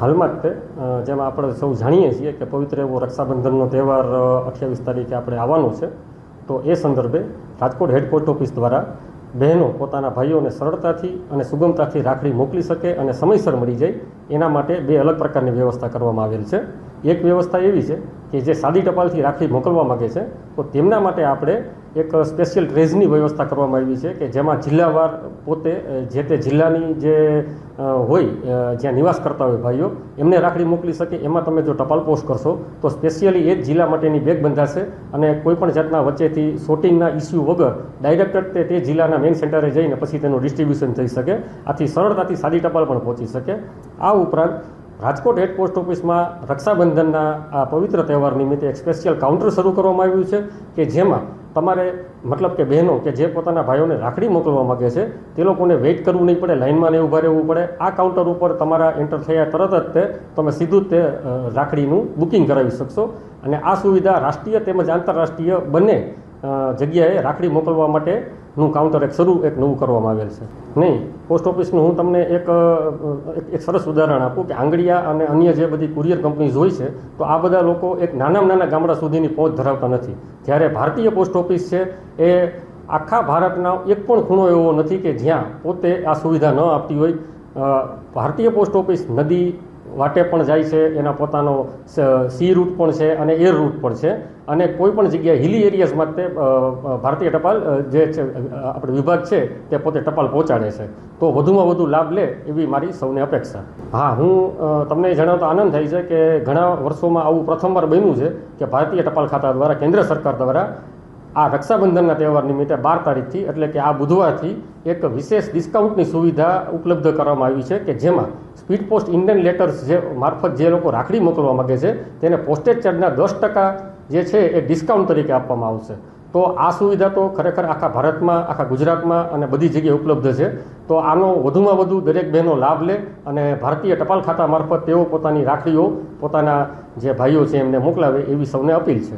હાલમાં જ તે જેમાં આપણે સૌ જાણીએ છીએ કે પવિત્ર એવો રક્ષાબંધનનો તહેવાર 28 તારીખે આપણે આવવાનો છે, તો એ સંદર્ભે રાજકોટ હેડ પોસ્ટ ઓફિસ દ્વારા બહેનો પોતાના ભાઈઓને સરળતાથી અને સુગમતાથી રાખડી મોકલી શકે અને સમયસર મળી જાય એના માટે 2 અલગ પ્રકારની વ્યવસ્થા કરવામાં આવેલ છે. એક વ્યવસ્થા એવી છે કે જે સાદી ટપાલથી રાખડી મોકલવા માગે છે તો તેમના માટે આપણે એક સ્પેશિયલ ટ્રેઝની વ્યવસ્થા કરવામાં આવી છે કે જેમાં જિલ્લાવાર પોતે જે તે જિલ્લાની જે હોય જ્યાં નિવાસ કરતા હોય ભાઈઓ એમને રાખડી મોકલી શકે. એમાં તમે જો ટપાલ પોસ્ટ કરશો તો સ્પેશિયલી એ જ જિલ્લા માટેની બેગ બંધાશે અને કોઈપણ જાતના વચ્ચેથી શોર્ટિંગના ઇસ્યુ વગર ડાયરેક્ટ તે જિલ્લાના મેઇન સેન્ટરે જઈને પછી તેનું ડિસ્ટ્રીબ્યુશન થઈ શકે. આથી સરળતાથી સાદી ટપાલ પણ પહોંચી શકે. આ ઉપરાંત રાજકોટ હેડ પોસ્ટ ઓફિસમાં રક્ષાબંધનના આ પવિત્ર તહેવાર નિમિત્તે એક સ્પેશિયલ કાઉન્ટર શરૂ કરવામાં આવ્યું છે કે જેમાં તમારે મતલબ કે બહેનો કે જે પોતાના ભાઈઓને રાખડી મોકલવા માગે છે તે લોકોને વેઇટ કરવું નહીં પડે, લાઇનમાં ને ઊભા રહેવું પડે. આ કાઉન્ટર ઉપર તમારા એન્ટર થયા તરત જ તમે સીધું જ તે રાખડીનું બુકિંગ કરાવી શકશો. અને આ સુવિધા રાષ્ટ્રીય તેમજ આંતરરાષ્ટ્રીય બંને જગ્યાએ રાખડી મોકલવા માટેનું કાઉન્ટર એક નવું કરવામાં આવેલ છે. નહીં, પોસ્ટ ઓફિસનું હું તમને એક સરસ ઉદાહરણ આપું કે આંગળીયા અને અન્ય જે બધી કુરિયર કંપનીઝ હોય છે તો આ બધા લોકો એક નાનામાં નાના ગામડા સુધીની પહોંચ ધરાવતા નથી. જ્યારે ભારતીય પોસ્ટ ઓફિસ છે એ આખા ભારતના એક પણ ખૂણો એવો નથી કે જ્યાં પોતે આ સુવિધા ન આપતી હોય. ભારતીય પોસ્ટ ઓફિસ નદી વાટે પણ જાય છે, એના પોતાનો સી રૂટ પણ છે અને એર રૂટ પણ છે. અને કોઈ પણ જગ્યાએ હિલી એરિયાઝમાં તે ભારતીય ટપાલ જે છે આપણે વિભાગ છે તે પોતે ટપાલ પહોંચાડે છે. તો વધુમાં વધુ લાભ લે એવી મારી સૌને અપેક્ષા. હા, હું તમને જણાવતા આનંદ થાય છે કે ઘણા વર્ષોમાં આવું પ્રથમવાર બન્યું છે કે ભારતીય ટપાલ ખાતા દ્વારા કેન્દ્ર સરકાર દ્વારા આ રક્ષાબંધનના તહેવાર નિમિત્તે 12 તારીખથી એટલે કે આ બુધવારથી એક વિશેષ ડિસ્કાઉન્ટની સુવિધા ઉપલબ્ધ કરવામાં આવી છે કે જેમાં સ્પીડ પોસ્ટ ઇન્ડિયન લેટર્સ જે મારફત જે લોકો રાખડી મોકલવા માગે છે તેને પોસ્ટેજ ચાર્જના 10% જે છે એ ડિસ્કાઉન્ટ તરીકે આપવામાં આવશે. તો આ સુવિધા તો ખરેખર આખા ભારતમાં, આખા ગુજરાતમાં અને બધી જગ્યાએ ઉપલબ્ધ છે. તો આનો વધુમાં વધુ દરેક બહેનો લાભ લે અને ભારતીય ટપાલ ખાતા મારફત તેઓ પોતાની રાખડીઓ પોતાના જે ભાઈઓ છે એમને મોકલાવે એવી સૌને અપીલ છે.